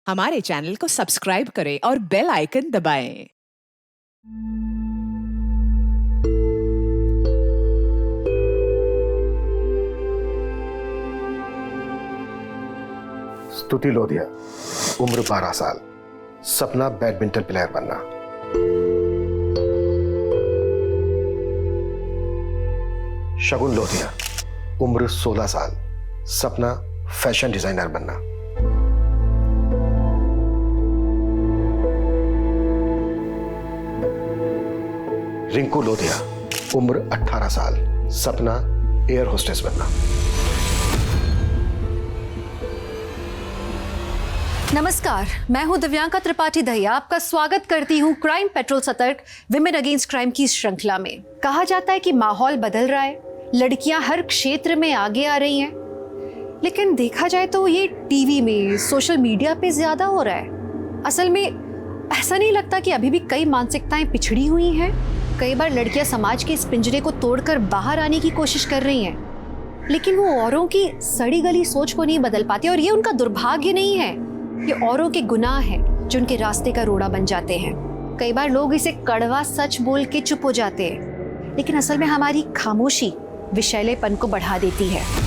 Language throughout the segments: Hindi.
हमारे चैनल को सब्सक्राइब करें और बेल आइकन दबाएं। स्तुति लोधिया, उम्र 12 साल, सपना बैडमिंटन प्लेयर बनना। शगुन लोधिया, उम्र 16 साल, सपना फैशन डिजाइनर बनना। रिंकू लोधिया, उम्र 18 साल, सपना एयर होस्टेस बनना। नमस्कार, मैं हूं दिव्यांका त्रिपाठी दहिया। आपका स्वागत करती हूं क्राइम पेट्रोल सतर्क विमेन अगेंस्ट क्राइम की श्रृंखला में। कहा जाता है कि माहौल बदल रहा है, लड़कियां हर क्षेत्र में आगे आ रही हैं, लेकिन देखा जाए तो ये टीवी में, सोशल मीडिया पे ज्यादा हो रहा है। असल में ऐसा नहीं लगता कि अभी भी कई मानसिकताएं पिछड़ी हुई हैं? कई बार लड़कियां समाज के इस पिंजरे को तोड़कर बाहर आने की कोशिश कर रही हैं, लेकिन वो औरों की सड़ी गली सोच को नहीं बदल पाती। और ये उनका दुर्भाग्य नहीं है, ये औरों के गुनाह है जो उनके रास्ते का रोड़ा बन जाते हैं। कई बार लोग इसे कड़वा सच बोल के चुप हो जाते हैं, लेकिन असल में हमारी खामोशी विषैलेपन को बढ़ा देती है।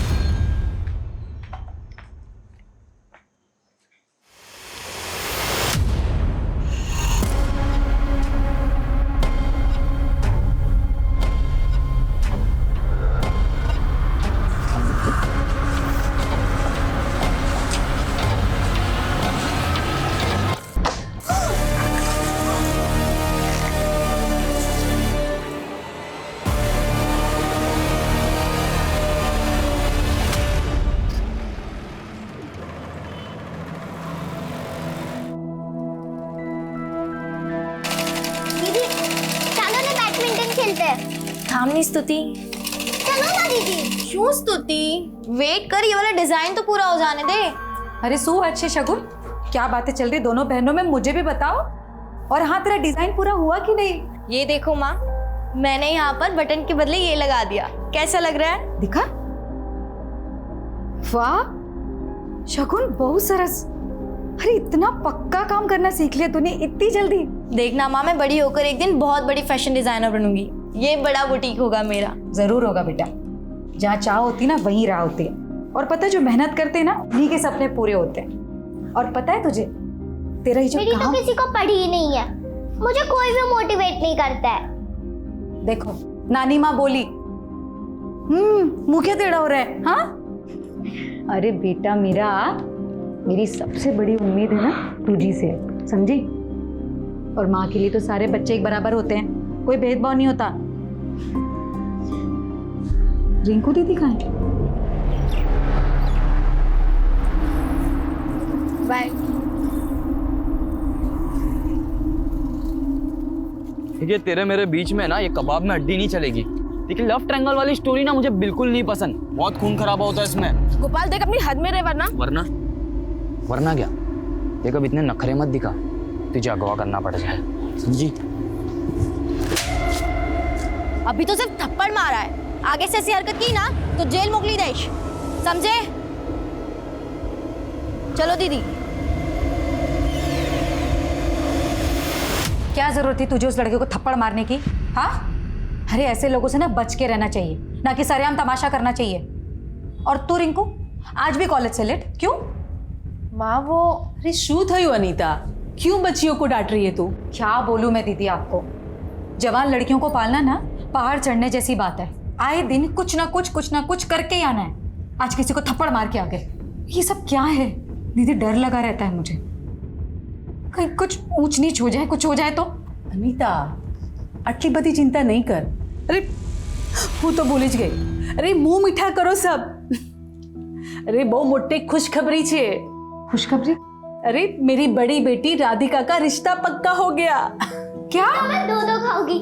थामनी स्तुति, चलो ना दीदी। क्यों स्तुति? वेट कर, ये वाला डिजाइन तो पूरा हो जाने दे। अरे सो अच्छे शगुन, क्या बातें चल रही दोनों बहनों में, मुझे भी बताओ। और हाँ, तेरा डिजाइन पूरा हुआ कि नहीं? ये देखो माँ, मैंने यहाँ पर बटन के बदले ये लगा दिया। कैसा लग रहा है? दिखा? वाह शगुन, बहुत सरस। अरे इतना पक्का काम करना सीख लिया तूने इतनी जल्दी। देखना माँ, मैं बड़ी होकर एक दिन बहुत बड़ी फैशन डिजाइनर बनूंगी। ये बड़ा बुटीक होगा मेरा। जरूर होगा बेटा, जहाँ चाह होती ना वहीं राह होती है। और पता है, जो मेहनत करते हैं ना उन्हीं के सपने पूरे होते हैं। और पता है तुझे, तेरा ये जो मेरी काम तो किसी को पढ़ी ही नहीं है, मुझे कोई भी मोटिवेट नहीं करता है। देखो नानी माँ बोली, मुंह क्या टेढ़ा हो रहा है? हाँ अरे बेटा मेरा, मेरी सबसे बड़ी उम्मीद है ना तुझी से, समझी? और माँ के लिए तो सारे बच्चे एक बराबर होते हैं, कोई भेदभाव नहीं होता। रिंकू दीदी कहाँ है? बाय। ये तेरे मेरे बीच में ना ये कबाब में हड्डी नहीं चलेगी। लेकिन लव ट्रायंगल वाली स्टोरी ना मुझे बिल्कुल नहीं पसंद, बहुत खून खराबा होता है इसमें। गोपाल देख, अपनी हद में रहे, वरना क्या? देख अब इतने नखरे मत दिखा, तुझे अगवा करना पड़ जाए, समझी? अभी तो सिर्फ थप्पड़ मारा है, आगे से ऐसी हरकत की ना तो जेल मोकली देश, समझे? चलो दीदी। क्या जरूरत थी तुझे उस लड़के को थप्पड़ मारने की? हाँ, अरे ऐसे लोगों से ना बच के रहना चाहिए, ना कि सरेआम तमाशा करना चाहिए। और तू रिंकू आज भी कॉलेज से लेट क्यों? माँ वो अरे शू थयु अनीता, क्यों बच्चियों को डांट रही है तू? क्या बोलूं मैं दीदी आपको, जवान लड़कियों को पालना ना पहाड़ चढ़ने जैसी बात है। आए दिन कुछ ना कुछ करके ही आना है। आज किसी को थप्पड़ मार के आ गए, ये सब क्या है दीदी? डर लगा रहता है मुझे, कहीं कुछ ऊंच नीच हो जाए, कुछ हो जाए तो। अनीता आटली बड़ी चिंता नहीं कर। अरे હું તો ભૂલી જ ગઈ। અરે મુંહ મીઠા કરો सब। अरे बहुत मोटी खुशखबरी छे। खुशखबरी? अरे मेरी बड़ी बेटी राधिका का रिश्ता पक्का हो गया। क्या? मैं दो खाऊंगी।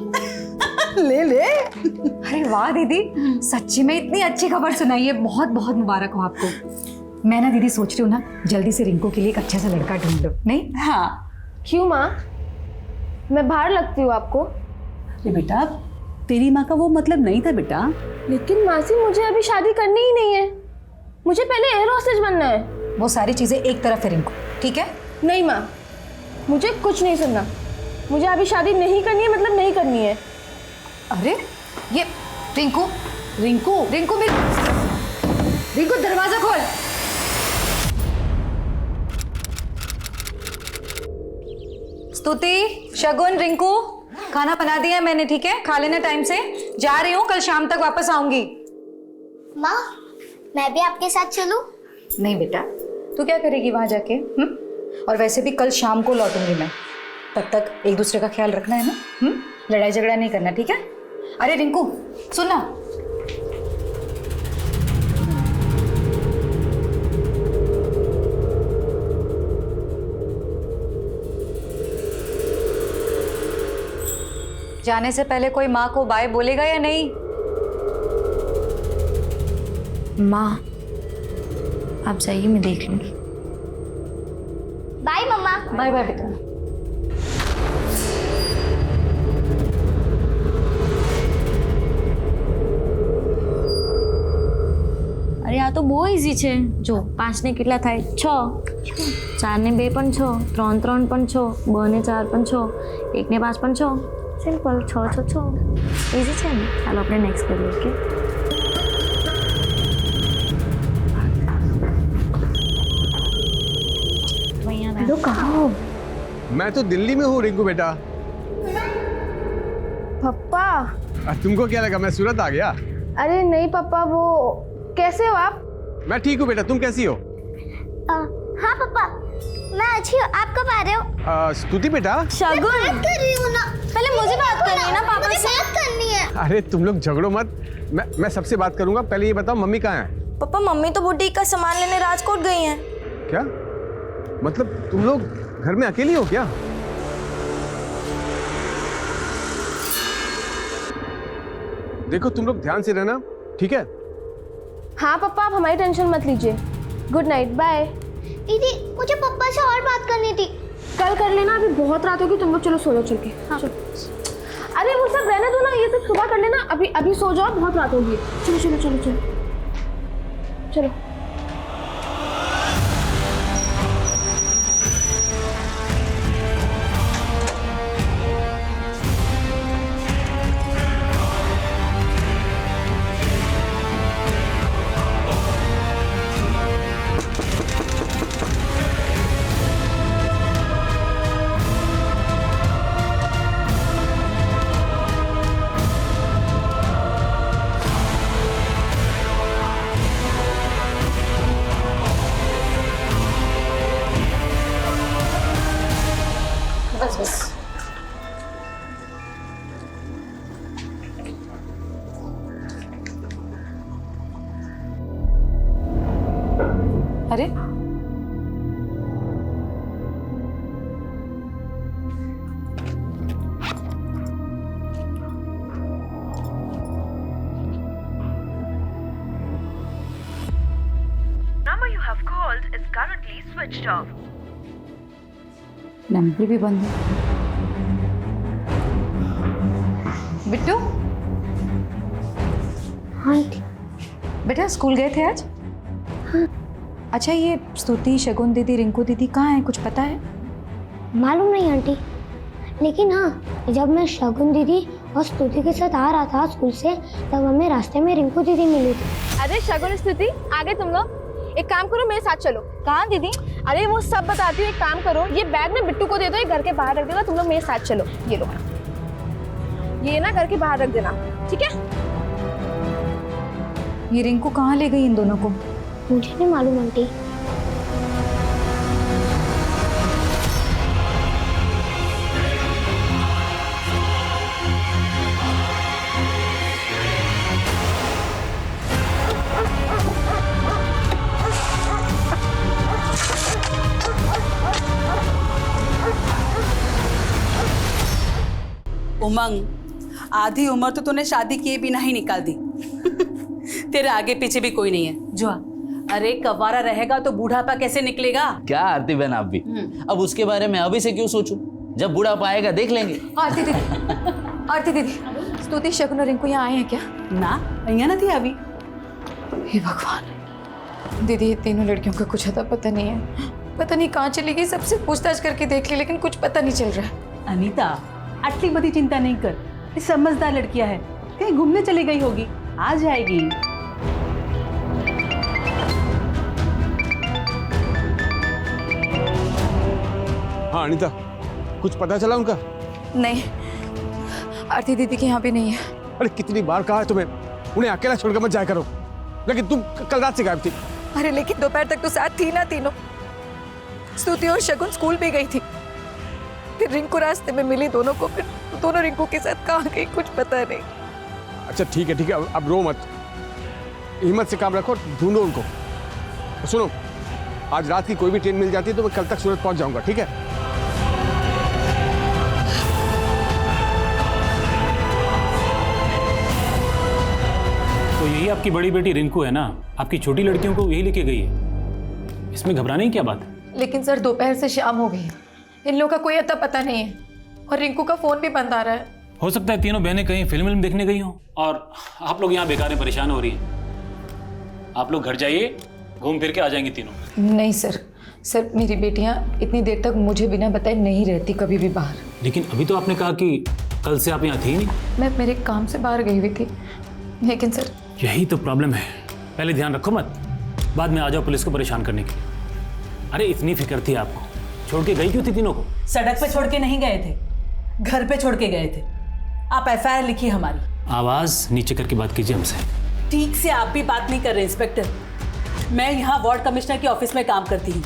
ले ले। अरे वाह दीदी, सच्ची में इतनी अच्छी खबर सुनाई है, बहुत बहुत मुबारक हो आपको। मैं ना दीदी सोच रही हूँ ना जल्दी से रिंकू के लिए एक अच्छा सा लड़का ढूंढ लो। नहीं? हाँ। क्यों माँ, मैं बाहर लगती हूँ आपको? अरे बेटा, तेरी माँ का वो मतलब नहीं था बेटा। लेकिन मासी, मुझे अभी शादी करनी ही नहीं है, मुझे पहले एयर होस्टेस बनना है। वो सारी चीजें एक तरफ है रिंकू, ठीक है? नहीं माँ, मुझे कुछ नहीं सुनना। मुझे अभी शादी नहीं करनी है, मतलब नहीं करनी है। अरे ये रिंकू रिंकू रिंकू रिंकू दरवाजा खोल। स्तुति, शगुन, रिंकू, खाना बना दिया है मैंने, ठीक है? खा लेना टाइम से। जा रही हूँ, कल शाम तक वापस आऊंगी। माँ, मैं भी आपके साथ चलूं? नहीं बेटा, तू क्या करेगी वहां जाके? और वैसे भी कल शाम को लौटूंगी मैं, तब तक एक दूसरे का ख्याल रखना है ना। लड़ाई झगड़ा नहीं करना, ठीक है? अरे रिंकू सुन ना, जाने से पहले कोई माँ को बाय बोलेगा या नहीं? माँ आप जाइए, मैं देख लूँगी। बाय मम्मा। बाय बाय बेटा। અરે આ તો બહુ ઈઝી છે. જો 5 ને કેટલા થાય? 6. 4 ને 2 પણ 6, 3 3 પણ 6, 2 ને 4 પણ 6, 1 ને 5 પણ 6. સિમ્પલ 6 6 6. ઈઝી છે ને? ચાલો આપણે નેક્સ્ટ કરીએ. ઓકે. हेलो, कहाँ हो? मैं तो दिल्ली में हूँ रिंकू बेटा। पापा। तुमको क्या लगा मैं सूरत आ गया? अरे नहीं पापा, वो कैसे हो आप? मैं ठीक हूँ बेटा, तुम कैसी हो? हाँ पापा, मैं अच्छी हूँ। आप कब आ रहे हो? स्तुति बेटा। शगुन, बात कर रही हूँ ना। पहले मुझे बात करनी है ना पापा से। मुझे बात करनी है। अरे तुम लोग झगड़ो मत, मैं सबसे बात करूंगा। पहले ये बताओ मम्मी कहाँ है? पापा मम्मी तो बुटीक का सामान लेने राजकोट गई हैं। क्या मतलब तुम लोग घर में अकेली हो क्या? देखो तुम लोग ध्यान से रहना, ठीक है? हाँ पापा, आप हमारी टेंशन मत लीजिए। Good night, bye. दीदी, मुझे पापा से और बात करनी थी। कल कर लेना, अभी बहुत रात होगी। तुम लोग चलो सो जाओ चल के। हाँ। अरे वो सब रहने दो ना, ये सब सुबह कर लेना। अभी सो जाओ, बहुत रात होगी। चलो चलो चलो चलो चलो। अरे Number you have called is currently switched off. Number भी बंद है। बिट्टू। हाँ आंटी। बेटा स्कूल गए थे आज? हाँ। अच्छा ये स्तुति, शगुन दीदी, रिंकू दीदी कहाँ है, कुछ पता है? मालूम नहीं आंटी, लेकिन हाँ जब मैं शगुन दीदी और स्तुति के साथ आ रहा था स्कूल से, तब हमें रास्ते में रिंकू दीदी मिली थी। अरे शगुन, स्तुति, आगे तुम लोग। एक काम करो, मेरे साथ चलो। कहाँ दीदी? अरे वो सब बताती हूँ। एक काम करो, ये बैग में बिट्टू को दे दो, ये घर के बाहर रख देगा। तुम लोग मेरे साथ चलो। ये लो, ये ना घर के बाहर रख देना, ठीक है? ये रिंकू कहाँ ले गई इन दोनों को? मुझे नहीं मालूम आंटी। उमंग, आधी उम्र तो तूने शादी किए बिना ही निकाल दी। तेरे आगे पीछे भी कोई नहीं है। जो अरे कवारा रहेगा तो बूढ़ापा कैसे निकलेगा? क्या आरती बहन आप भी, अब उसके बारे में अभी से क्यों सोचूं? जब बूढ़ापा आएगा देख लेंगे। आरती दीदी, आरती दीदी, स्तुति, शगुन और रिंकू यहाँ आए हैं क्या? ना, અહીંયા નથી આવી। हे भगवान, दीदी ये तीनों लड़कियों का कुछ अता पता नहीं है। पता नहीं कहाँ चली गई, सबसे पूछताछ करके देख ली लेकिन कुछ पता नहीं चल रहा है। अनीता आटली बड़ी चिंता नहीं कर, ये समझदार लड़कियां है, कहीं घूमने चली गई होगी, आ जाएगी। हाँ अनीता, कुछ पता चला उनका? नहीं, आरती दीदी के यहाँ भी नहीं है। अरे कितनी बार कहा है तुम्हें, उन्हें अकेला छोड़कर मत जाया करो। लेकिन तुम कल रात से गायब थी। अरे लेकिन दोपहर तक तो साथ थी ना तीनों। स्तुति और शगुन स्कूल भी गई थी, फिर रिंकू रास्ते में मिली दोनों को, फिर दोनों रिंकू के साथ कहाँ गई कुछ पता नहीं। अच्छा ठीक है, अब रो मत, हिम्मत से काम रखो, ढूंढो उनको। सुनो, आज रात की कोई भी ट्रेन मिल जाती है तो मैं कल तक सूरत पहुंच जाऊंगा, ठीक है? तो यही आपकी बड़ी बेटी रिंकू है ना, आपकी छोटी लड़कियों को यही लेके गई है, इसमें घबराने की क्या बात है? लेकिन सर दोपहर से शाम हो गई है, इन लोगों का कोई अता पता नहीं है और रिंकू का फोन भी बंद आ रहा है। हो सकता है तीनों बहनें कहीं फिल्म देखने गई हों और आप लोग यहाँ बेकार में परेशान हो रही हैं। आप लोग घर जाइए, घूम फिर के आ जाएंगी तीनों। नहीं सर मेरी बेटियाँ इतनी देर तक मुझे बिना बताए नहीं रहती कभी भी बाहर। लेकिन अभी तो आपने कहा कि कल से आप यहाँ थी नहीं। मैं मेरे काम से बाहर गई हुई थी, लेकिन सर यही तो प्रॉब्लम है, पहले ध्यान रखो मत, बाद में आ जाओ पुलिस को परेशान करने के लिए। अरे इतनी फिक्र थी आपको, छोड़ के गई क्यों थी तीनों को? सड़क पे छोड़ के नहीं गए थे, घर पे छोड़ के गए थे। आप एफआईआर लिखिए हमारी। आवाज नीचे करके बात कीजिए हमसे। ठीक से आप भी बात नहीं कर रहे इंस्पेक्टर, मैं यहाँ वार्ड कमिश्नर के ऑफिस में काम करती हूँ,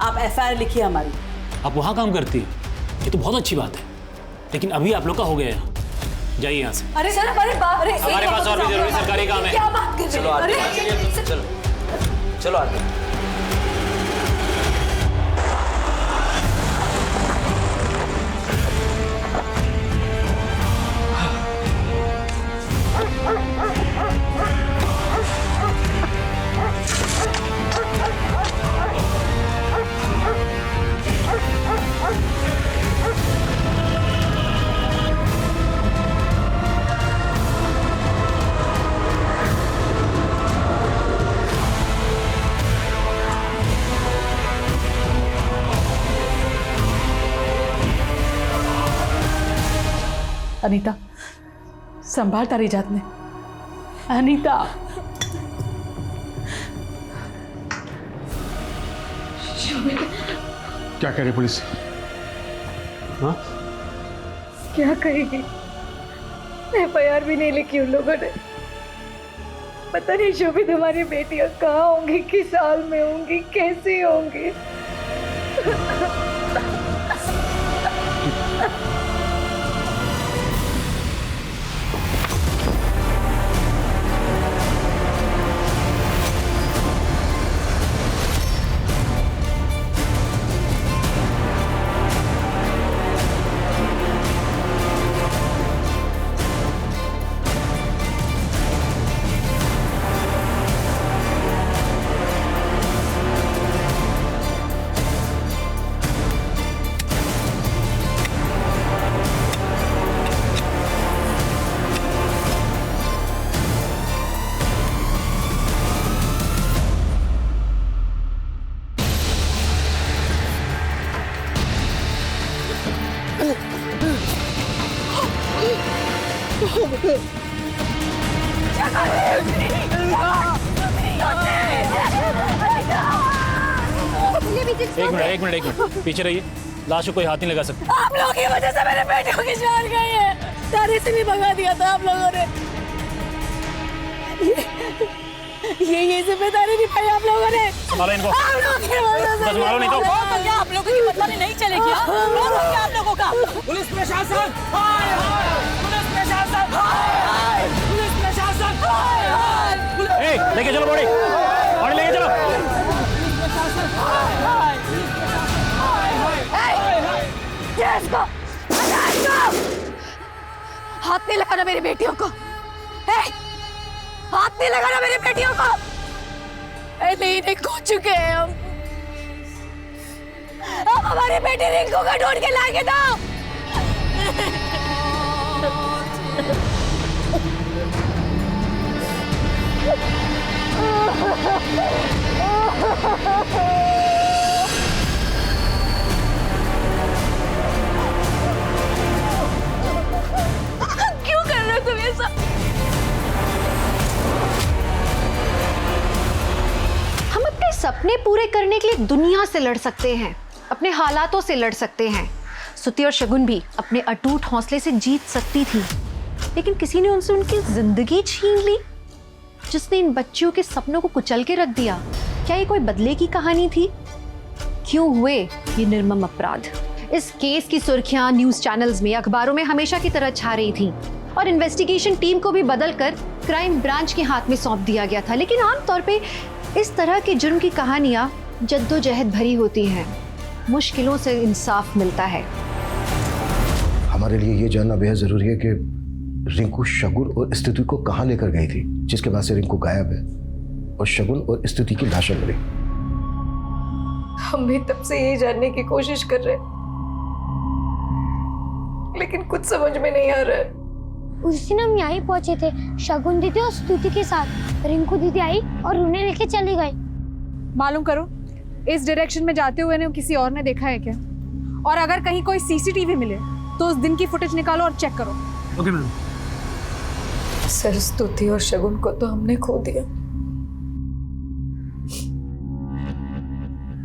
आप एफआईआर लिखिए हमारी। आप वहाँ काम करती है, ये तो बहुत अच्छी बात है, लेकिन अभी आप लोग का हो गया है, जाइए यहाँ से। अरे सर हमारे हमारे पास और भी जरूरी सरकारी काम है। क्या बात कर रहे हैं? चलो आगे। अनीता संभाल तारी जात ने। अनीता क्या कह रही पुलिस? हाँ क्या कहेगी, एफआईआर भी नहीं लिखी उन लोगों ने। पता नहीं शोभित हमारी बेटियां कहाँ होंगी, किस हाल में होंगी, कैसी होंगी। एक मिनट पीछे रहिए, लाश को कोई हाथ नहीं लगा सकता। आप लोगों की वजह से मेरे बेटियों की जान गई है, तारे से भी भगा दिया था आप लोगों ने। ये जिम्मेदारी निभाई आप लोगों ने। संभालो इनको। आप लोगों की वजह से संभालो नहीं तो क्या आप लोगों की बदलानी नहीं चलेगी? आप लोगों का पुलिस प्रशासन, हाय हाय! पुलिस प्रशासन, हाय हाय! पुलिस प्रशासन, हाय हाय! लेके चलो बॉडी लेके चलो। हाथ नहीं लगाना मेरी बेटियों को, हाथ नहीं लगाना मेरी बेटियों को। नहीं खो चुके हैं हम। अब हमारी बेटी रिंकू को ढूंढ के लाके दो। सपने पूरे करने के लिए दुनिया से लड़ सकते हैं, अपने हालातों से लड़ सकते हैं। स्तुति और शगुन भी अपने अटूट हौसले से जीत सकती थी, लेकिन किसी ने उनसे उनकी जिंदगी छीन ली, जिसने इन बच्चियों के सपनों को कुचल के रख दिया। क्या ये कोई बदले की कहानी थी? क्यों हुए ये निर्मम अपराध? इस केस की सुर्खियां न्यूज चैनल्स में, अखबारों में हमेशा की तरह छा रही थी और इन्वेस्टिगेशन टीम को भी बदलकर क्राइम ब्रांच के हाथ में सौंप दिया गया था। लेकिन आमतौर पे इस तरह के जुर्म की कहानियां जद्दोजहद भरी होती हैं, मुश्किलों से इंसाफ मिलता है। हमारे लिए ये जानना बेहद जरूरी है कि रिंकू शगुन और स्तुति को कहाँ लेकर गई थी, जिसके बाद से रिंकू गायब है और शगुन और स्तुति की लाशें मिली। हम भी तब से यही जानने की कोशिश कर रहे हैं, लेकिन कुछ समझ में नहीं आ रहा है। उस दिन हम यहीं पहुंचे थे, शगुन दीदी और स्तुति के साथ। रिंकू दीदी आई और उन्हें लेके चली गई। मालूम करो, इस डायरेक्शन में जाते हुए किसी और ने देखा है क्या? और अगर कहीं कोई सीसीटीवी मिले तो उस दिन की फुटेज निकालो और चेक करो। Okay ma'am. सर, स्तुति और शगुन को तो हमने खो दिया,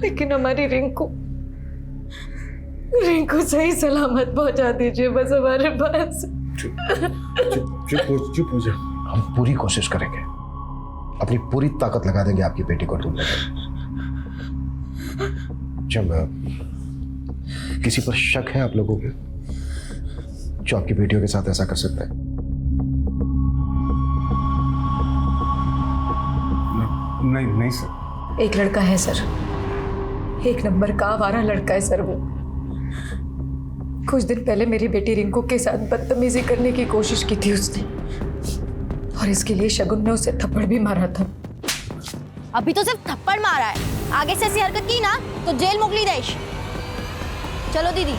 लेकिन हमारी रिंकू सही सलामत पहुंचा दीजिए बस हमारे पास। चुप हो जा। हम पूरी कोशिश करेंगे, अपनी पूरी ताकत लगा देंगे आपकी बेटी को ढूंढने में। जब किसी पर शक है आप लोगों के जो आपकी बेटियों के साथ ऐसा कर सकता है? नहीं सर। एक लड़का है सर, एक नंबर का आवारा लड़का है सर वो। कुछ दिन पहले मेरी बेटी रिंकू के साथ बदतमीजी करने की कोशिश की थी उसने, और इसके लिए शगुन ने उसे थप्पड़ भी मारा था। अभी तो सिर्फ थप्पड़ मारा है, आगे से ऐसी हरकत की ना तो जेल मोकली देश। चलो दीदी।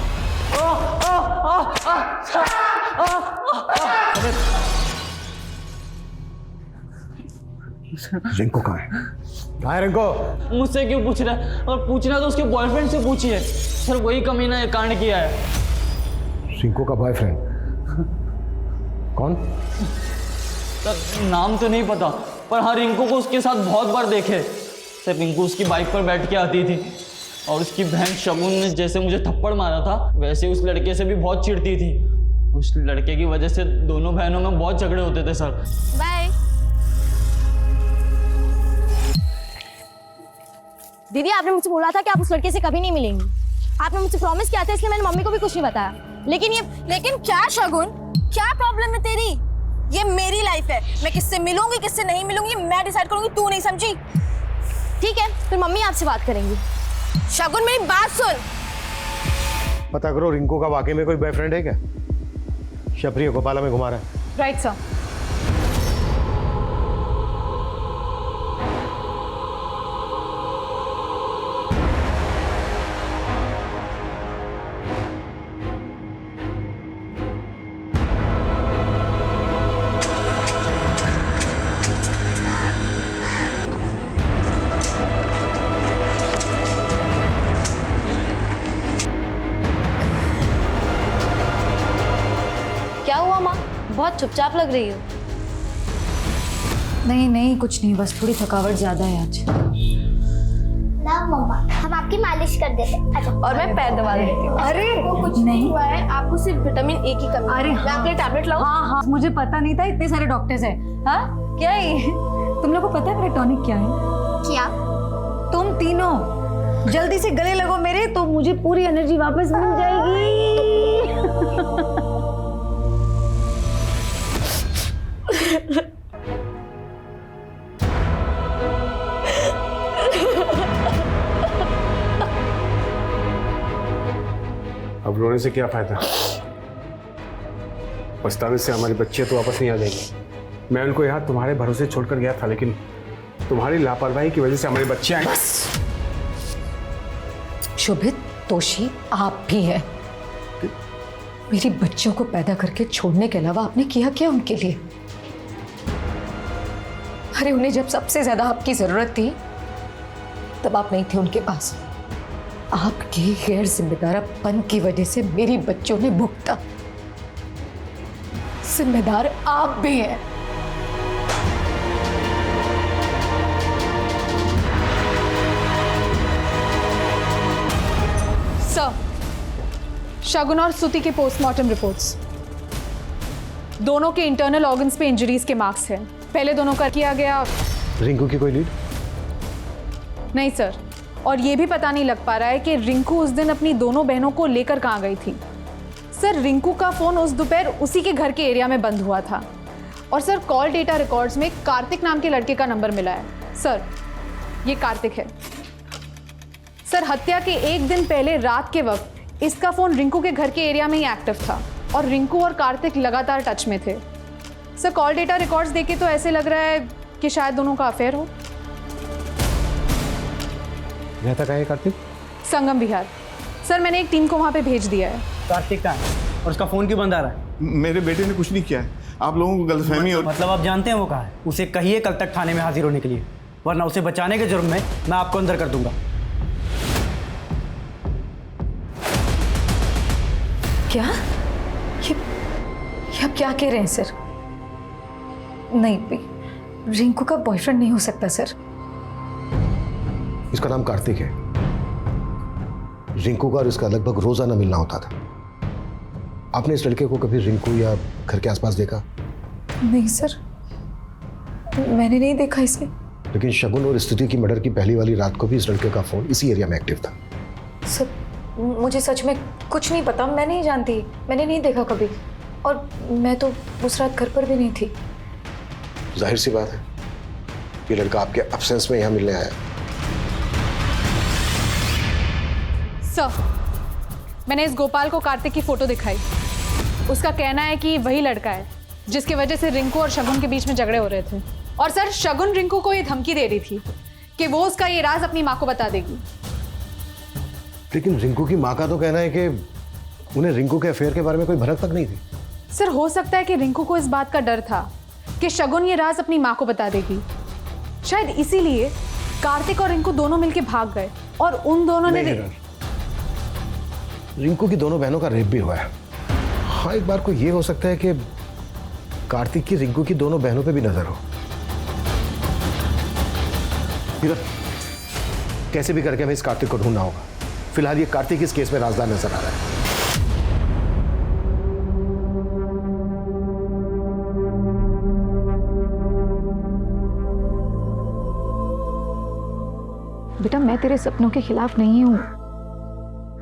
रिंकू कहाँ है रिंकू? मुझसे क्यों पूछ रहा है? और पूछना तो उसके बॉयफ्रेंड से पूछिए सर, वही कमीना ये कांड किया है। रिंकू का बॉयफ्रेंड कौन? सर नाम तो नहीं पता, पर हाँ रिंकू को उसके साथ बहुत बार देखे। सर रिंकू उसकी बाइक पर बैठ के आती थी और उसकी बहन शगुन ने जैसे मुझे थप्पड़ मारा था वैसे उस लड़के से भी बहुत चिढ़ती थी। उस लड़के की वजह से दोनों बहनों में बहुत झगड़े होते थे सर। बाय। दीदी आपने मुझसे बोला था कि आप उस लड़के से कभी नहीं मिलेंगी। आपने मुझसे प्रॉमिस किया था, इसलिए मैंने मम्मी को भी कुछ नहीं बताया। लेकिन क्या शगुन, क्या प्रॉब्लम है तेरी? ये मेरी लाइफ है, मैं किससे मिलूंगी किससे नहीं मिलूंगी मैं डिसाइड करूंगी, तू नहीं समझी? ठीक है, फिर मम्मी आपसे बात करेंगी। शगुन मेरी बात सुन। पता करो रिंकू का वाकई में कोई बॉयफ्रेंड है क्या? शबरी गोपाला में घुमा रहा है। Right sir. क्या हुआ माँ, बहुत चुपचाप लग रही हो। नहीं कुछ नहीं, बस थोड़ी थकावट ज्यादा है आज। ना मम्मा, हम आपकी मालिश कर देते हैं। अच्छा। और मैं पैर दबा देती हूँ। अरे आपको कुछ नहीं हुआ है, आपको सिर्फ विटामिन ए की कमी है। अरे मैं आपके लिए टैबलेट लाऊं? हाँ, मुझे पता नहीं था इतने सारे डॉक्टर्स हैं। हाँ क्या है? तुम लोग को पता है मेरा टॉनिक क्या है? क्या? तुम तीनों जल्दी से गले लगो मेरे, तो मुझे पूरी एनर्जी वापस मिल जाएगी। अब रोने से क्या फायदा? पछतावे से हमारे बच्चे तो वापस नहीं आ जाएंगे। मैं उनको यहाँ तुम्हारे भरोसे छोड़कर गया था, लेकिन तुम्हारी लापरवाही की वजह से हमारे बच्चे आए। शोभित, दोषी आप भी हैं। मेरी बच्चों को पैदा करके छोड़ने के अलावा आपने किया क्या उनके लिए? अरे उन्हें जब सबसे ज्यादा आपकी जरूरत थी तब आप नहीं थे उनके पास। आपके गैर जिम्मेदारपन की वजह से मेरी बच्चों ने भुगता। जिम्मेदार आप भी हैं। शगुन और स्तुति के पोस्टमार्टम रिपोर्ट्स, दोनों के इंटरनल ऑर्गन्स पे इंजरीज के मार्क्स हैं। पहले दोनों का किया गया। रिंकू की कोई लीड? नहीं सर, और ये भी पता नहीं लग पा रहा है कि रिंकू उस दिन अपनी दोनों बहनों को लेकर कहाँ गई थी। सर, रिंकू का फ़ोन उस दोपहर उसी के घर के एरिया में बंद हुआ था। और सर, कॉल डेटा रिकॉर्ड्स में कार्तिक नाम के लड़के का नंबर मिला है। सर, ये कार्तिक है। सर, हत्या के एक दिन पहले रात के वक्त इसका फ़ोन रिंकू के घर के एरिया में ही एक्टिव था और रिंकू और कार्तिक लगातार टच में थे। सर, कॉल डेटा रिकॉर्ड्स देखे तो ऐसे लग रहा है कि शायद दोनों का अफेयर हो। रहता कहाँ है कार्तिक? संगम विहार। सर, मैंने एक टीम को वहाँ पे भेज दिया है। कार्तिक का है और उसका फ़ोन क्यों बंद आ रहा है? मेरे बेटे ने कुछ नहीं किया है, आप लोगों को गलतफहमी और मतलब आप जानते हैं वो कहाँ है? उसे कहिए कल तक थाने में हाजिर होने के लिए, वरना उसे बचाने के जुर्म में मैं आपको अंदर कर दूंगा। क्या? ये आप क्या कह रहे हैं सर? नहीं, रिंकू का बॉयफ्रेंड नहीं हो सकता सर। इसका नाम कार्तिक है। रिंकू का और इसका लगभग रोजाना मिलना होता था। आपने इस लड़के को कभी रिंकू या घर के आसपास देखा? नहीं सर, मैंने नहीं देखा इसे। लेकिन शगुन और स्तुति की मर्डर की पहली वाली रात को भी इस लड़के का फोन इसी एरिया में एक्टिव था। सर, मुझे सच में कुछ नहीं पता, मैं नहीं जानती, मैंने नहीं देखा कभी, और मैं तो उस रात घर पर भी नहीं थी। जाहिर सी बात है, ये लड़का आपके एब्सेंस में यहाँ मिलने आया। सर, मैंने इस गोपाल को कार्तिक की फोटो दिखाई। उसका कहना है कि वही लड़का है जिसकी वजह से रिंकू और शगुन के बीच में झगड़े हो रहे थे। और सर, शगुन रिंकू को ये धमकी दे रही थी कि वो उसका ये राज अपनी माँ को बता देगी। लेकिन रिंकू की माँ का तो कहना है कि उन्हें रिंकू के अफेयर के बारे में कोई भनक तक नहीं थी। सर, हो सकता है कि रिंकू को इस बात का डर था कि शगुन ये राज अपनी माँ को बता देगी। शायद इसीलिए कार्तिक और रिंकू दोनों मिलकर भाग गए और उन दोनों ने रिंकू की दोनों बहनों का रेप भी हुआ है। हाँ, एक बार को ये हो सकता है कि कार्तिक की रिंकू की दोनों बहनों पे भी नजर हो। कैसे भी करके हमें इस कार्तिक को ढूंढना होगा। फिलहाल ये कार्तिक इस केस में राजदार नजर आ रहा है। बेटा, मैं तेरे सपनों के खिलाफ नहीं हूँ,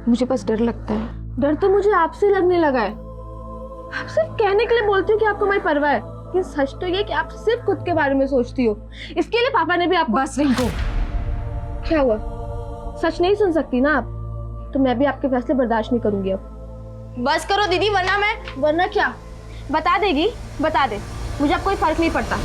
मुझे बस डर लगता है। डर तो मुझे आपसे लगने लगा है। आप सिर्फ कहने के लिए बोलती हो कि आपको हमारी परवाह है, लेकिन सच तो ये कि आप सिर्फ खुद के बारे में सोचती हो। इसके लिए पापा ने भी आपको। बस रिंकू। क्या हुआ? सच नहीं सुन सकती ना आप? तो मैं भी आपके फैसले बर्दाश्त नहीं करूंगी अब। बस करो दीदी, वरना क्या? बता देगी, बता दे, मुझे अब कोई फर्क नहीं पड़ता।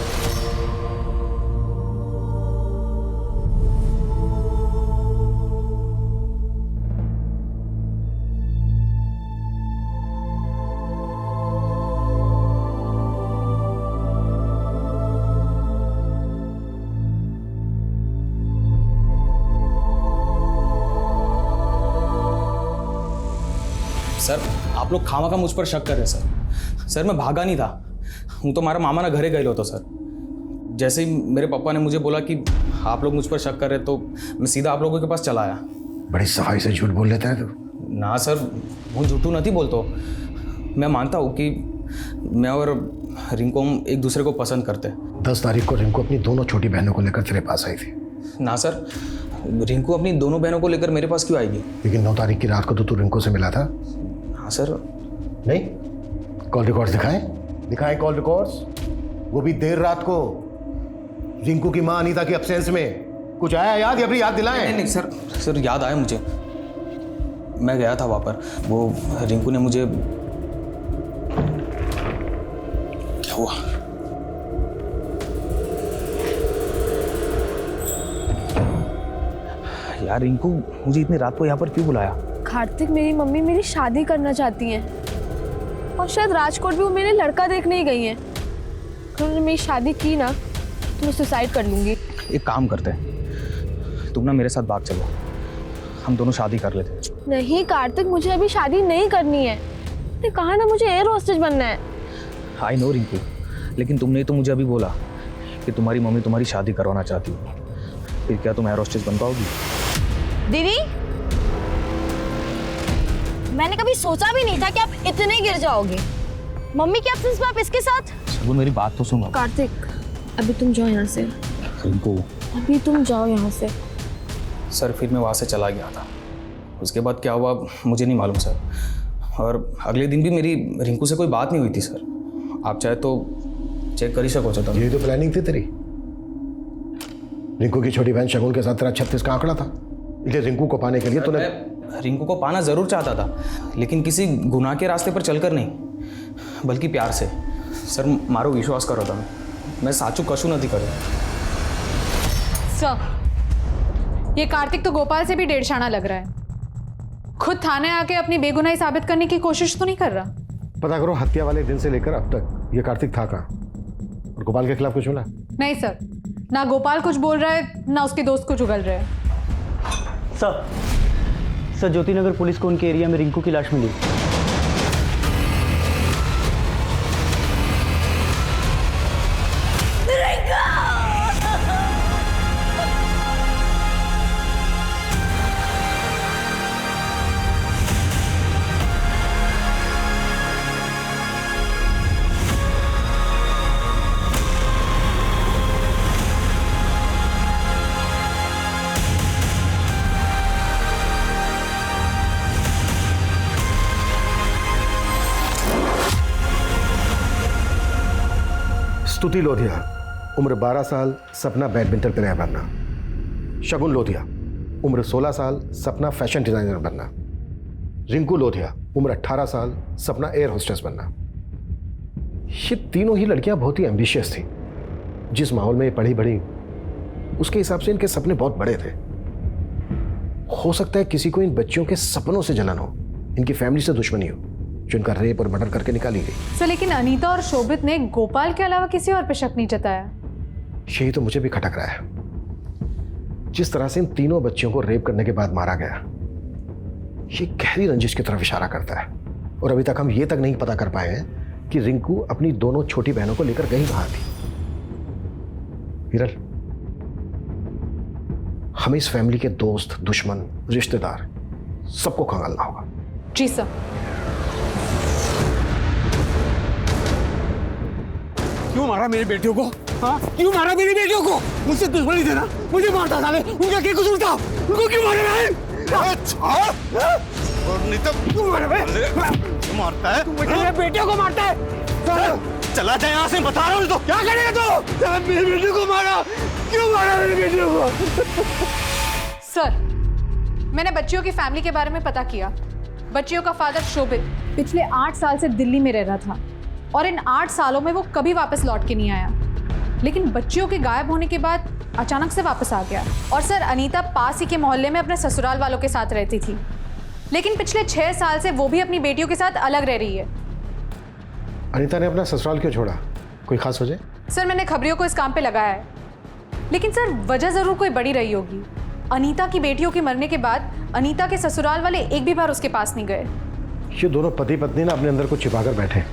सर, आप लोग खामा का मुझ पर शक कर रहे हैं सर। मैं भागा नहीं था, हूँ तो हमारा मामा ना घरे गए लो तो सर। जैसे ही मेरे पापा ने मुझे बोला कि आप लोग मुझ पर शक कर रहे तो मैं सीधा आप लोगों के पास चला आया। बड़ी सफाई से झूठ बोल लेता है तू। ना सर, वो झूठू नहीं बोलतो। मैं मानता हूँ कि मैं और रिंकू हम एक दूसरे को पसंद करते। 10 तारीख को रिंकू अपनी दोनों छोटी बहनों को लेकर तेरे पास आई थी। ना सर, रिंकू अपनी दोनों बहनों को लेकर मेरे पास क्यों आएगी? लेकिन 9 तारीख की रात को तो तू रिंकू से मिला था। हाँ सर। नहीं, कॉल रिकॉर्ड्स दिखाएं कॉल रिकॉर्ड्स, वो भी देर रात को। रिंकू की मां अनीता की एब्सेंस में कुछ आया याद या फिर याद दिलाएं? नहीं सर, याद आया मुझे। मैं गया था वहाँ पर, वो रिंकू ने मुझे। क्या हुआ? यार रिंकू मुझे इतनी रात को यहाँ पर क्यों बुलाया? कार्तिक, मेरी मम्मी मेरी शादी करना चाहती हैं और शायद राजकोट भी वो मेरे लड़का देखने ही गई हैं। अगर उन्होंने मेरी शादी की ना तो मैं सुसाइड कर लूँगी। एक काम करते हैं, तुम ना मेरे साथ भाग चलो, हम दोनों शादी कर लेते। नहीं कार्तिक, मुझे अभी शादी नहीं करनी है। मैंने कहा ना मुझे एयर होस्टेज बनना है। आई नो रिंकू, लेकिन तुमने तो मुझे अभी बोला कि तुम्हारी मम्मी तुम्हारी शादी करवाना चाहती है, फिर क्या तुम एयर होस्टेज बन पाओगी? दीदी, मैंने कभी सोचा भी नहीं था कि आप इतने गिर जाओगे। मम्मी की एब्सेंस में आप इसके साथ। शगुन मेरी बात तो सुनो। कार्तिक अभी तुम जाओ यहाँ से, रिंकू। अभी तुम जाओ यहाँ से। सर फिर मैं वहाँ से चला गया था, उसके बाद क्या हुआ मुझे नहीं मालूम सर। और अगले दिन भी मेरी रिंकू से कोई बात नहीं हुई थी सर। आप चाहे तो चेक कर ही सको चाहता। यही तो प्लानिंग थी तेरी। रिंकू की छोटी बहन शगुन के साथ तेरा 36 का आंकड़ा था, इसलिए रिंकू को पाने के लिए तूने। रिंकू को पाना जरूर चाहता था, लेकिन किसी गुनाह के रास्ते पर चलकर नहीं, बल्कि प्यार से। सर मारो विश्वास करो था, मैं साचू कशु नहीं करो। सर ये कार्तिक तो गोपाल से भी डेढ़शाना लग रहा है। खुद थाने आके अपनी बेगुनाही साबित करने की कोशिश तो नहीं कर रहा। पता करो हत्या वाले दिन से लेकर अब तक ये कार्तिक था कहाँ, और गोपाल के खिलाफ कुछ बोला? नहीं सर, ना गोपाल कुछ बोल रहा है ना उसके दोस्त कुछ उगल रहे हैं। सर ज्योति नगर पुलिस को उनके एरिया में रिंकू की लाश मिली। स्तुति लोधिया उम्र 12 साल, सपना बैडमिंटन प्लेयर बनना। शगुन लोधिया उम्र 16 साल, सपना फैशन डिजाइनर बनना। रिंकू लोधिया उम्र 18 साल, सपना एयर होस्टेस बनना। ये तीनों ही लड़कियां बहुत ही एम्बिशियस थी। जिस माहौल में ये पढ़ी बढ़ी उसके हिसाब से इनके सपने बहुत बड़े थे। हो सकता है किसी को इन बच्चियों के सपनों से जलन हो, इनकी फैमिली से दुश्मनी हो, जो इनका रेप और मर्डर करके निकाली गई। सर लेकिन अनीता और शोभित ने गोपाल के अलावा किसी और पे शक नहीं जताया। यही तो मुझे भी खटक रहा है। जिस तरह से इन तीनों बच्चियों को रेप करने के बाद मारा गया, ये गहरी रंजिश की तरफ इशारा करता है। और अभी तक हम ये तक नहीं पता कर पाए हैं कि रिंकू अपनी दोनों छोटी बहनों को लेकर गई कहां थी। विरल, हमें इस फैमिली के दोस्त, दुश्मन, रिश्तेदार सबको खंगालना होगा। जी सर। क्यों मारा मेरी बेटियों को? हाँ, क्यों मारा मेरी बेटियों को? मुझसे दुश्मनी देना, मुझे मारता साले। उनका क्या कसूर था? उनको क्यों मारा है? और नहीं तो क्यों मारा है? क्यों मारता है? मेरी बेटियों को मारता है। चला जाए यहाँ से, बता रहा हूँ। तो क्या करेगा तू? मेरी बेटियों को मारा। क्यों मारा मेरी बेटियों को? सर मैंने बच्चियों की फैमिली के बारे में पता किया। बच्चियों का फादर शोभित पिछले 8 साल से दिल्ली में रह रहा था और इन 8 सालों में वो कभी वापस लौट के नहीं आया। लेकिन बच्चियों के गायब होने के बाद अचानक से वापस आ गया। और सर अनीता पास ही के मोहल्ले में अपने ससुराल वालों के साथ रहती थी, लेकिन पिछले 6 साल से वो भी अपनी बेटियों के साथ अलग रह रही है। अनीता ने अपना ससुराल क्यों छोड़ा? कोई खास वजह? सर मैंने खबरियों को इस काम पे लगाया है, लेकिन सर वजह जरूर कोई बड़ी रही होगी। अनीता की बेटियों के मरने के बाद अनीता के ससुराल वाले एक भी बार उसके पास नहीं गए। ये दोनों पति पत्नी ना अपने अंदर कुछ छिपा कर बैठे,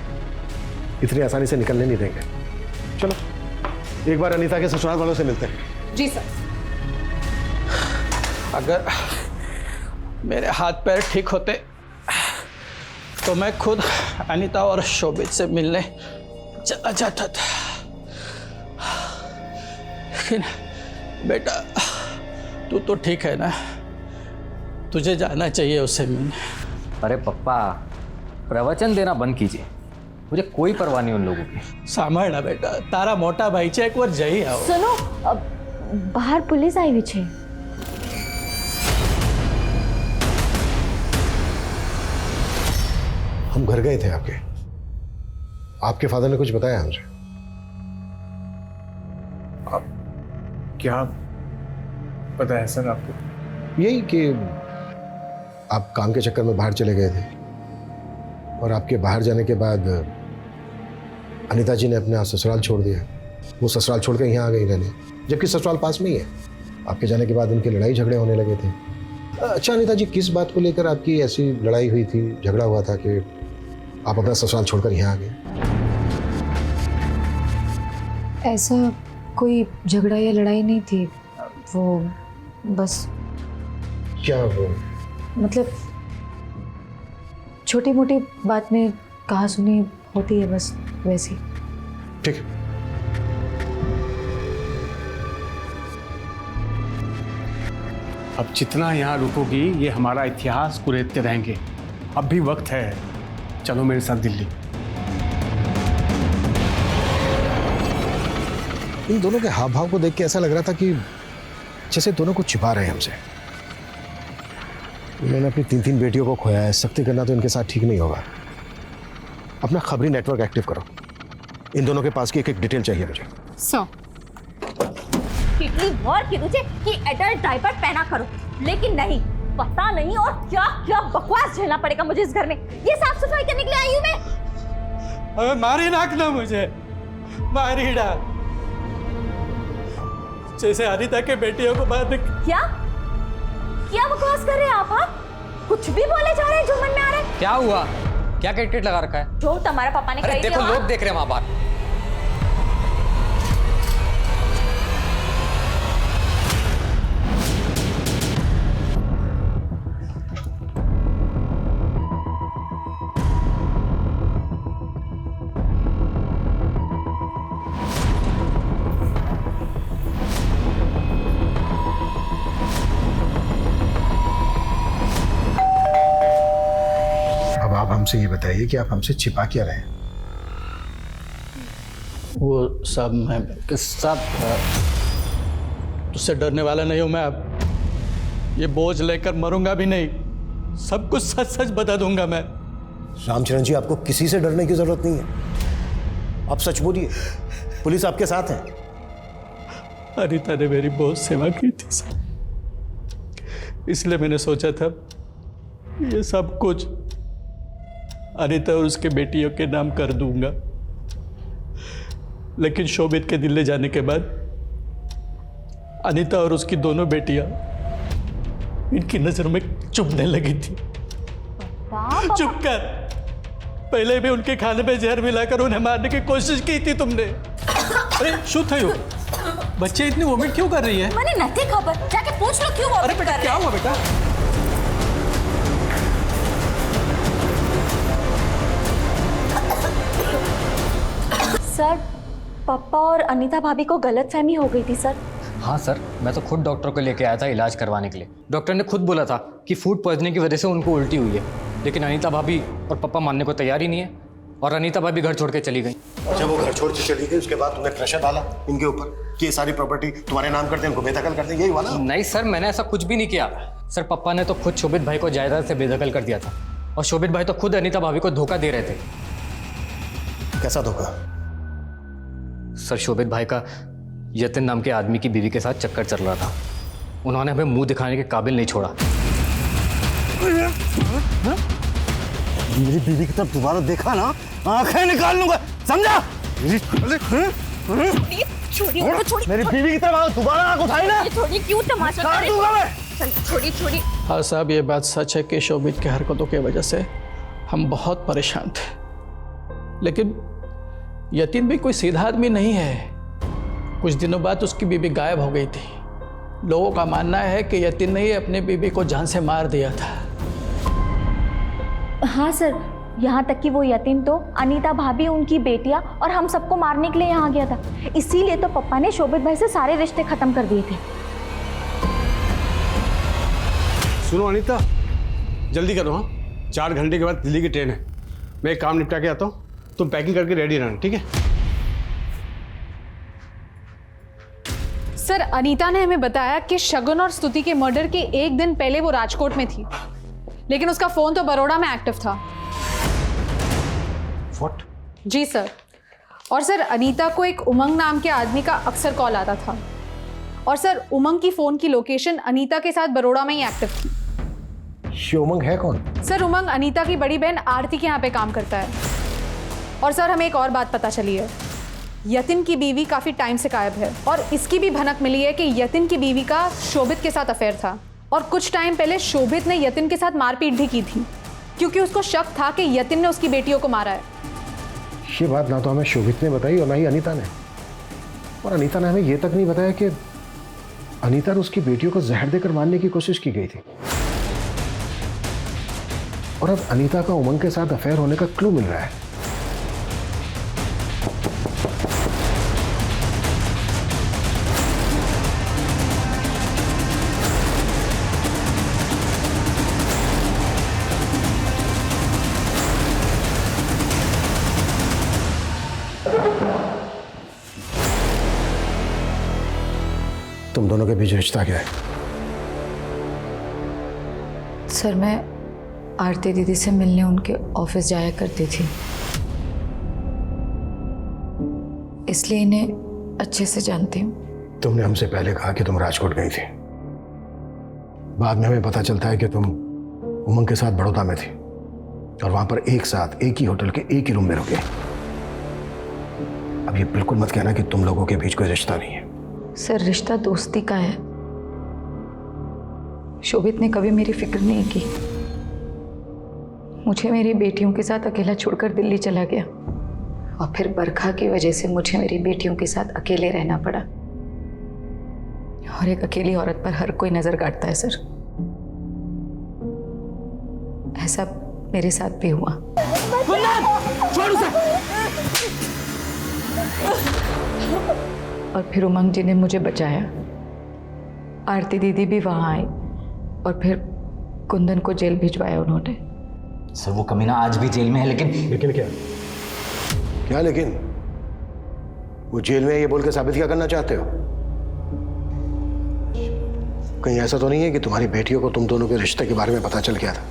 इतनी आसानी से निकलने नहीं देंगे। चलो एक बार अनीता के ससुराल वालों से मिलते हैं। जी सर। अगर मेरे हाथ पैर ठीक होते तो मैं खुद अनीता और शोभित से मिलने चला जाता था, लेकिन बेटा तू तो ठीक है ना? तुझे जाना चाहिए उससे मिलने। अरे पप्पा, प्रवचन देना बंद कीजिए, मुझे कोई परवाह नहीं उन लोगों की। सांभळना बेटा, तारा मोटा भाई छे, एक बार जई आओ। सुनो, बाहर पुलिस आई हुई छे। हम घर गए थे आपके फादर ने कुछ बताया हमसे? आप क्या पता है सर आपको? यही कि आप काम के चक्कर में बाहर चले गए थे और आपके बाहर जाने के बाद अनीता जी ने अपना ससुराल छोड़ दिया। वो ससुराल छोड़ कर यहाँ आ गई रहने, जबकि ससुराल पास में ही है। आपके जाने के बाद उनके लड़ाई झगड़े होने लगे थे। अच्छा अनीता जी, किस बात को लेकर आपकी ऐसी लड़ाई हुई थी, झगड़ा हुआ था कि आप अपना ससुराल छोड़कर यहाँ आ गए? ऐसा कोई झगड़ा या लड़ाई नहीं थी, वो बस। क्या वो? मतलब छोटी मोटी बात में कहा सुनी होती है, बस वैसी। ठीक है। अब जितना यहाँ रुकोगी ये हमारा इतिहास कुरेदते रहेंगे। अब भी वक्त है, चलो मेरे साथ दिल्ली। इन दोनों के हाव भाव को देख के ऐसा लग रहा था कि जैसे दोनों को छिपा रहे हैं हमसे। इन्होंने अपनी 3 बेटियों को खोया है, सख्ती करना तो इनके साथ ठीक नहीं होगा। अपना खबरी नेटवर्क एक्टिव करो। इन दोनों के पास की एक डिटेल चाहिए मुझे। कितनी बार की तुझे कि एडल्ट डायपर पहना करो, लेकिन नहीं, पता नहीं और क्या क्या बकवास झेलना पड़ेगा मुझे इस घर में। ये साफ सफाई करने के लिए आई हूँ मैं। अबे मारी नाक ना मुझे, मारी डाल। जैसे अनिता के बेटियों को बात क्या क्या बकवास कर रहे हैं आप? हाँ, कुछ भी बोले जा रहे हैं जो मन में आ रहा है। क्या हुआ? क्या क्रिकेट लगा रखा है? जो तुम्हारे पापा ने कही थी। देखो लोग देख रहे हैं वहां बाहर। आप हमसे ये बताइए कि आप हमसे छिपा क्या रहे हैं? वो सब मैं सब तुझसे डरने वाला नहीं हूं मैं। अब ये बोझ लेकर मरूंगा भी नहीं, सब कुछ सच सच बता दूंगा मैं। रामचरण जी, आपको किसी से डरने की जरूरत नहीं है। आप सच बोलिए, पुलिस आपके साथ है। अनिता ने मेरी बहुत सेवा की थी सर, इसलिए मैंने सोचा था ये सब कुछ अनिता और उसके बेटियों के नाम कर दूंगा। लेकिन शोभित के दिल्ली जाने के बाद अनिता और उसकी दोनों बेटियां इनकी नजर में चुभने लगी थी। चुप कर। पहले भी उनके खाने में जहर मिलाकर उन्हें मारने की कोशिश की थी तुमने। अरे शु थयो, बच्चे इतनी वोमिट क्यों कर रही है? मैंने नहीं खबर, जाके पूछ लो क्यों वोमिट कर रहे हैं। क्या हुआ बेटा? सर, पापा और अनीता भाभी को गलतफहमी हो गई थी सर। हाँ सर, मैं तो खुद डॉक्टर को लेके आया था इलाज करवाने के लिए। डॉक्टर ने खुद बोला था कि फूड पॉइजनिंग की वजह से उनको उल्टी हुई है, लेकिन अनीता भाभी और पापा मानने को तैयार ही नहीं है और अनीता भाभी घर छोड़ के चली गई। जब वो घर छोड़ के चली गई उसके बाद तुमने प्रेशर डाला इनके ऊपर कि ये सारी प्रॉपर्टी तुम्हारे नाम कर दें, इनको बेदखल कर दें, यही हुआ ना? नहीं सर, मैंने ऐसा कुछ भी नहीं किया सर। पापा ने तो खुद शोभित भाई को जायदाद से बेदखल कर दिया था और शोभित भाई तो खुद अनीता भाभी को धोखा दे रहे थे। कैसा धोखा? सर, शोभित भाई का यतिन नाम के आदमी की बीवी के साथ चक्कर चल रहा था। उन्होंने हमें मुंह दिखाने के काबिल नहीं छोड़ा। मेरी बीवी की तरफ दोबारा देखा ना, आंखें निकाल लूंगा, समझा? मेरी बीवी की तरफ दोबारा आंख उठाई ना, छोड़िए, क्यों तमाशा कर रहे हो? छोड़िए छोड़िए। हाँ साहब, ये बात सच है कि शोभित की हरकतों की वजह से हम बहुत परेशान थे, लेकिन यतीन भी कोई सीधा आदमी नहीं है। कुछ दिनों बाद उसकी बीवी गायब हो गई थी। लोगों का मानना है कि यतीन ने ही अपनी बीवी को जान से मार दिया था। हाँ सर, यहाँ तक कि वो यतीम तो अनीता भाभी, उनकी बेटियाँ और हम सबको मारने के लिए यहाँ गया था। इसीलिए तो पापा ने शोभित भाई से सारे रिश्ते खत्म कर दिए थे। सुनो अनीता, जल्दी करो। हाँ, 4 घंटे के बाद दिल्ली की ट्रेन है। मैं एक काम निपटा के आता हूँ, तुम पैकिंग करके रेडी रहना, ठीक है? सर, अनीता ने हमें बताया कि शगुन और स्तुति के मर्डर के एक दिन पहले वो राजकोट में थी, लेकिन उसका फोन तो बड़ौदा में एक्टिव था। What? जी सर। और सर, अनीता को एक उमंग नाम के आदमी का अक्सर कॉल आता था और सर, उमंग की फोन की लोकेशन अनीता के साथ बड़ौदा में ही एक्टिव थी। ये उमंग है कौन? सर, उमंग अनीता की बड़ी बहन आरती के यहाँ पे काम करता है। और सर, हमें एक और बात पता चली है, यतिन की बीवी काफी टाइम से गायब है और इसकी भी भनक मिली है कि यतिन की बीवी का शोभित के साथ अफेयर था और कुछ टाइम पहले शोभित ने यतिन के साथ मारपीट भी की थी क्योंकि उसको शक था कि यतिन ने उसकी बेटियों को मारा है। ये बात ना तो हमें शोभित ने बताई और ना ही अनीता ने। और अनीता ने हमें ये तक नहीं बताया कि अनीता और उसकी बेटियों को जहर देकर मारने की कोशिश की गई थी। और अब अनीता का उमंग के साथ अफेयर होने का क्लू मिल रहा है। तुम दोनों के बीच रिश्ता क्या है? सर मैं आरती दीदी से मिलने उनके ऑफिस जाया करती थी, इसलिए इन्हें अच्छे से जानती हूँ। तुमने हमसे पहले कहा कि तुम राजकोट गई थी, बाद में हमें पता चलता है कि तुम उमंग के साथ बड़ौदा में थी और वहां पर एक साथ एक ही होटल के एक ही रूम में रुके। अब ये बिल्कुल मत कहना कि तुम लोगों के बीच कोई रिश्ता नहीं है। सर रिश्ता दोस्ती का है। शोभित ने कभी मेरी फिक्र नहीं की, मुझे मेरी बेटियों के साथ अकेला छोड़कर दिल्ली चला गया और फिर बरखा की वजह से मुझे मेरी बेटियों के साथ अकेले रहना पड़ा। और एक अकेली औरत पर हर कोई नजर काटता है सर, ऐसा मेरे साथ भी हुआ। और फिर उमंग जी ने मुझे बचाया, आरती दीदी भी वहां आई और फिर कुंदन को जेल भिजवाया उन्होंने। सर वो कमीना आज भी जेल में है, लेकिन क्या क्या लेकिन? वो जेल में है ये बोल के साबित क्या करना चाहते हो? कहीं ऐसा तो नहीं है कि तुम्हारी बेटियों को तुम दोनों के रिश्ते के बारे में पता चल गया था,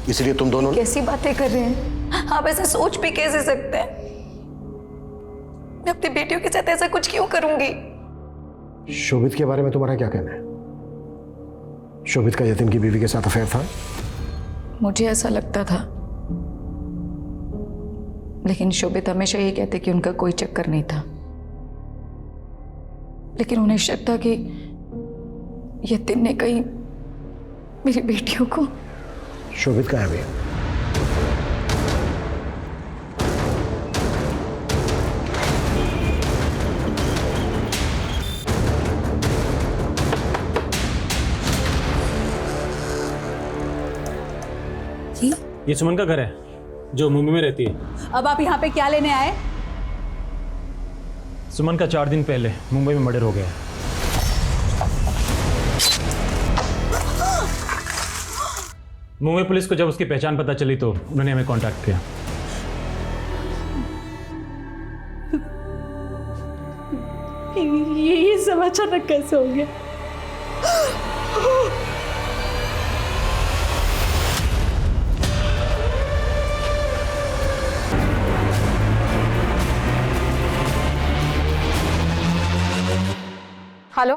इसलिए तुम दोनों? कैसी बातें कर रहे हैं आप? ऐसे सोच भी कैसे सकते हैं? मैं अपनी बेटियों के साथ ऐसा कुछ क्यों करूंगी? शोभित के बारे में तुम्हारा क्या कहना है? शोभित का यतीम की बीवी के साथ अफेयर था? मुझे ऐसा लगता था, लेकिन शोभित हमेशा ये कहते कि उनका कोई चक्कर नहीं था। लेकिन उन्हें शक था कि यतीम ने कहीं मेरी बेटियों को। शोभित कहाँ है भैया? ये सुमन का घर है जो मुंबई में रहती है। अब आप यहाँ पे क्या लेने आए? सुमन का 4 दिन पहले मुंबई में मर्डर हो गया। मुंबई पुलिस को जब उसकी पहचान पता चली तो उन्होंने हमें कांटेक्ट किया। ये सब अचानक कैसे हो गया? हेलो,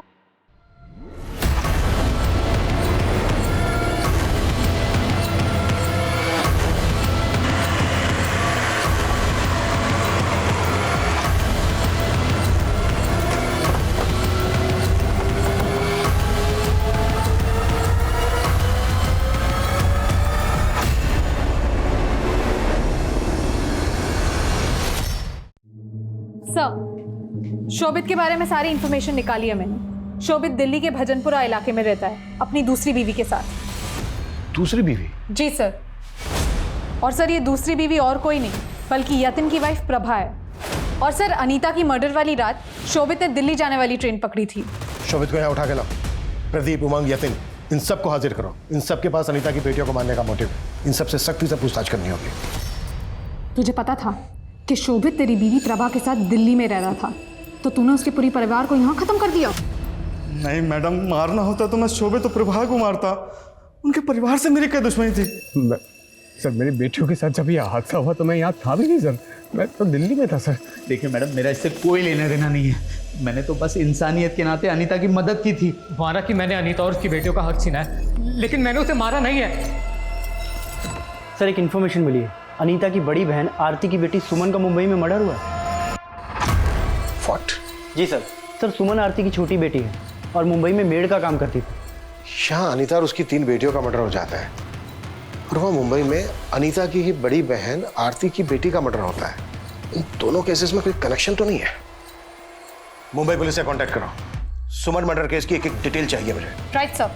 सर शोभित के बारे में सारी इंफॉर्मेशन निकाली है मैंने। शोभित दिल्ली के भजनपुरा इलाके में रहता है अपनी दूसरी बीवी के साथ। दूसरी बीवी? जी सर। और सर ये दूसरी बीवी और कोई नहीं बल्कि यतिन की वाइफ प्रभा है। और सर अनीता की मर्डर वाली रात शोभित ने दिल्ली जाने वाली ट्रेन पकड़ी थी। शोभित को यहाँ उठा के लाओ। प्रदीप, उमंग, यतिन, इन सबको हाजिर करो। इन सबके पास अनीता की बेटियों को मारने का मोटिव। इन सबसे सख्ती से पूछताछ करनी होगी। तुझे पता था कि शोभित तेरी बीवी प्रभा के साथ दिल्ली में रह रहा था, तो तूने उसके पूरी परिवार को यहाँ खत्म कर दिया? नहीं मैडम, मारना होता तो मैं शोभित तो प्रभा को मारता। उनके परिवार से मेरी क्या दुश्मनी थी? सर मेरी बेटियों के साथ जब ये हादसा हुआ तो मैं यहाँ था भी नहीं सर, मैं तो दिल्ली में था सर। देखिए मैडम, मेरा इससे कोई लेना देना नहीं है। मैंने तो बस इंसानियत के नाते अनीता की मदद की थी। मारा कि मैंने अनीता और उसकी बेटियों का हक छीना है, लेकिन मैंने उसे मारा नहीं है। सर एक इन्फॉर्मेशन मिली है, अनीता की बड़ी बहन आरती की बेटी सुमन का मुंबई में मर्डर हुआ है। What? जी सर। सर सुमन आरती की छोटी बेटी है और मुंबई में मेड का काम करती थी। यहाँ अनीता और उसकी 3 बेटियों का मर्डर हो जाता है और वहाँ मुंबई में अनीता की ही बड़ी बहन आरती की बेटी का मर्डर होता है। इन दोनों केसेस में कोई कनेक्शन तो नहीं है? मुंबई पुलिस से कांटेक्ट करो। सुमन मर्डर केस की एक डिटेल चाहिए मुझे। Right sir.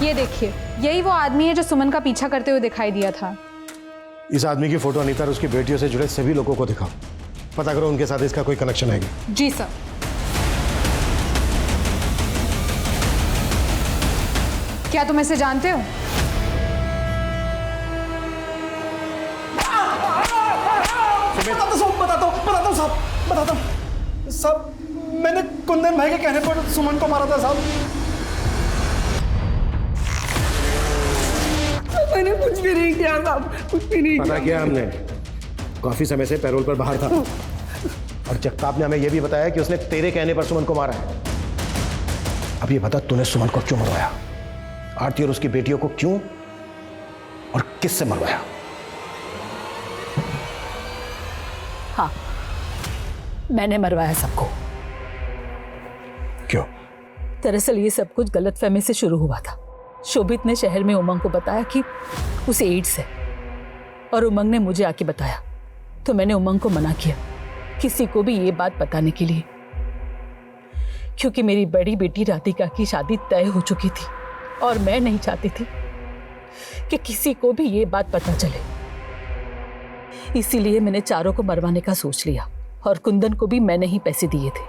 ये देखिए, यही वो आदमी है जो सुमन का पीछा करते हुए दिखाई दिया था। इस आदमी की फोटो अनीता और उसकी बेटियों से जुड़े सभी लोगों को दिखाओ, पता करो उनके साथ इसका कोई कनेक्शन है क्या। जी सर। क्या तुम इसे जानते हो? बताता हूँ साहब, मैंने कुंदन भाई के कहने पर सुमन को मारा था साहब। मैंने कुछ भी नहीं किया साहब, कुछ भी नहीं पता किया हमने, काफी समय से पैरोल पर बाहर था और जगताप ने हमें यह भी बताया कि उसने तेरे कहने पर सुमन को मारा है। अब ये बता तूने सुमन को क्यों मरवाया, आरती और उसकी बेटियों को क्यों और किससे मरवाया? हाँ, मैंने मरवाया सबको। क्यों? दरअसल ये सब कुछ गलतफहमी से शुरू हुआ था। शोभित ने शहर में उमंग को बताया कि उसे एड्स है और उमंग ने मुझे आके बताया, तो मैंने उमंग को मना किया किसी को भी ये बात बताने के लिए, क्योंकि मेरी बड़ी बेटी राधिका की शादी तय हो चुकी थी और मैं नहीं चाहती थी कि किसी को भी ये बात पता चले। इसीलिए मैंने चारों को मरवाने का सोच लिया और कुंदन को भी मैंने ही पैसे दिए थे।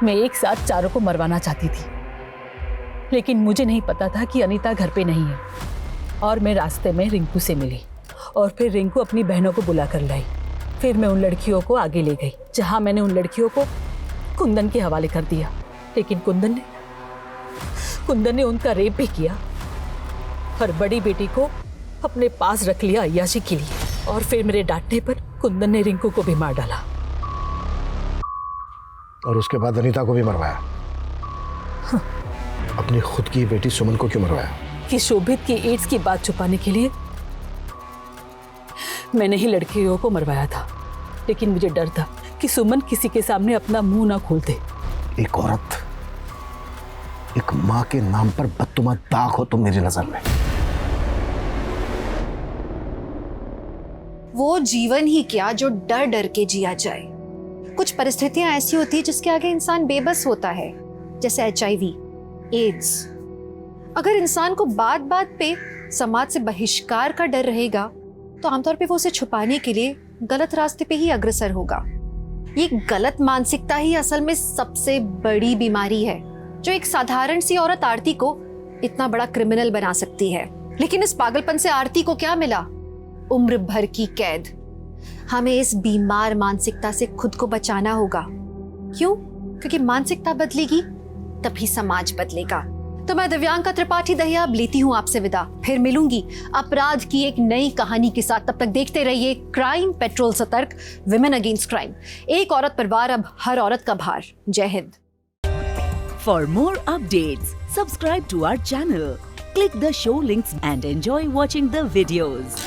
मैं एक साथ चारों को मरवाना चाहती थी, लेकिन मुझे नहीं पता था कि अनीता घर पे नहीं है और मैं रास्ते में रिंकू से मिली और फिर रिंकू अपनी बहनों को बुला कर लाई। फिर मैं उन लड़कियों को आगे ले गई जहां मैंने उन लड़कियों को कुंदन के हवाले कर दिया, लेकिन कुंदन ने उनका रेप भी किया और बड़ी बेटी को अपने पास रख लिया अय्याशी के लिए। और फिर मेरे डांटने पर कुंदन ने रिंकू को भी मार डाला और उसके बाद अनीता को भी मरवाया। अपनी खुद की बेटी सुमन को क्यों मरवाया? कि शोभित की एड्स की बात छुपाने के लिए मैंने ही लड़कियों को मरवाया था, लेकिन मुझे डर था कि सुमन किसी के सामने अपना मुंह ना खोल दे। एक औरत, एक मां के नाम पर बदतुमा दाग हो तुम मेरी नजर में। वो जीवन ही क्या जो डर डर के जिया जाए। कुछ परिस्थितियां ऐसी होती है जिसके आगे इंसान बेबस होता है, जैसे HIV, एड्स। अगर इंसान को बात बात पे समाज से बहिष्कार का डर रहेगा तो आमतौर पे वो उसे छुपाने के लिए गलत रास्ते पे ही अग्रसर होगा। ये गलत मानसिकता ही असल में सबसे बड़ी बीमारी है जो एक साधारण सी औरत आरती को इतना बड़ा क्रिमिनल बना सकती है। लेकिन इस पागलपन से आरती को क्या मिला? उम्र भर की कैद। हमें इस बीमार मानसिकता से खुद को बचाना होगा। क्यों? क्योंकि मानसिकता बदलेगी तभी समाज बदलेगा। तो मैं दिव्यांका त्रिपाठी दहिया अब लेती हूँ आपसे विदा। फिर मिलूंगी अपराध की एक नई कहानी के साथ। तब तक देखते रहिए क्राइम पेट्रोल सतर्क, विमेन अगेंस्ट क्राइम। एक औरत पर वार, अब हर औरत का भार। जय Hind. For more updates, subscribe to our channel, click the show links and enjoy watching the videos.